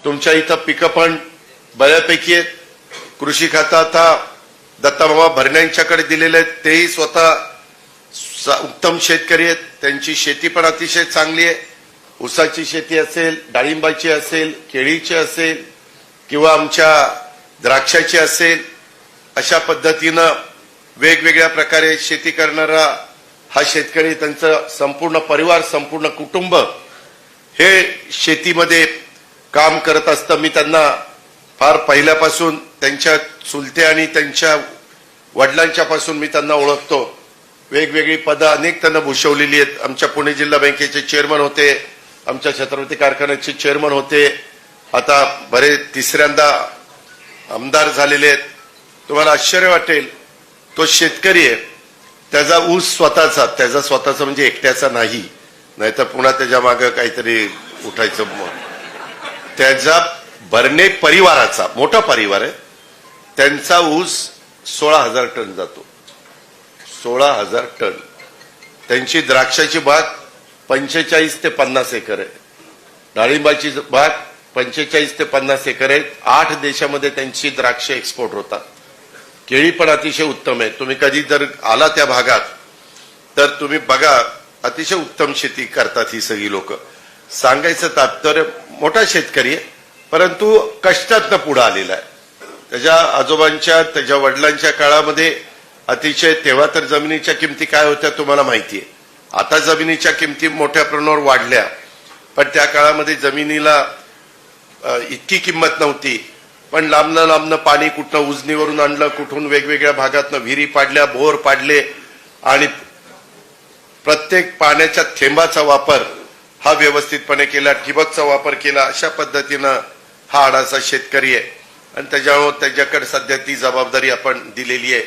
तुमच्या इथं पिकं पण बऱ्यापैकी आहेत. कृषी खातं आता दत्तामामा भरण्यांच्याकडे दिलेले आहेत. तेही स्वतः उत्तम शेतकरी आहेत. त्यांची शेती पण अतिशय चांगली आहे. ऊसाची शेती असेल, डाळिंबाची असेल, केळीची असेल किंवा आमच्या द्राक्षाची असेल, अशा पद्धतीनं वेगवेगळ्या प्रकारे शेती करणारा हा शेतकरी, त्यांचं संपूर्ण परिवार, संपूर्ण कुटुंब हे शेतीमध्ये काम करत असतं. मी त्यांना फार पहिल्यापासून त्यांच्या चुलते आणि त्यांच्या वडिलांच्या पासून मी त्यांना ओळखतो. वेगवेगळी पदं अनेक त्यांना भूषवलेली आहेत. आमच्या पुणे जिल्हा बँकेचे चेअरमन होते, आमच्या छत्रपती कारखान्याचे चेअरमन होते, आता बरे तिसऱ्यांदा आमदार झालेले आहेत. तुम्हाला आश्चर्य वाटेल, तो शेतकरी आहे, त्याचा ऊस स्वतःचा म्हणजे एकट्याचा नाही, नाहीतर पुन्हा त्याच्या मागं काहीतरी उठायचं. त्याचा भरणे परिवाराचा मोठा परिवार आहे, त्यांचा ऊस 16,000 टन जातो. 16,000 टन. त्यांची द्राक्षाची बाग 45 ते 50 एकर आहे. डाळिंबाची बाग 45 ते 50 एकर आहे. 8 देशामध्ये त्यांची द्राक्ष एक्सपोर्ट होतात. केळी पण अतिशय उत्तम आहे. तुम्ही कधी जर आला त्या भागात तर तुम्ही बघा, अतिशय उत्तम शेती करतात ही सगळी लोक. सांगायचं तात्पर्य, मोठा शेतकरी आहे परंतु कष्टातनं पुढे आलेला आहे. त्याच्या आजोबांच्या, त्याच्या वडिलांच्या काळामध्ये अतिशय, तेव्हा तर जमिनीच्या किमती काय होत्या तुम्हाला माहिती आहे. आता जमिनीच्या किमती मोठ्या प्रमाणावर वाढल्या, पण त्या काळामध्ये जमिनीला इतकी किंमत नव्हती. पण लांबनं पाणी कुठनं उजनीवरून आणलं, कुठून वेगवेगळ्या भागातनं विहिरी पाडल्या, बोर पाडले आणि प्रत्येक पाण्याच्या थेंबाचा वापर हा व्यवस्थितपणे केला, ठिबकचा वापर केला. अशा पद्धतीनं हा आडाचा शेतकरी आहे आणि त्याच्याकडे सध्या ती जबाबदारी आपण दिलेली आहे.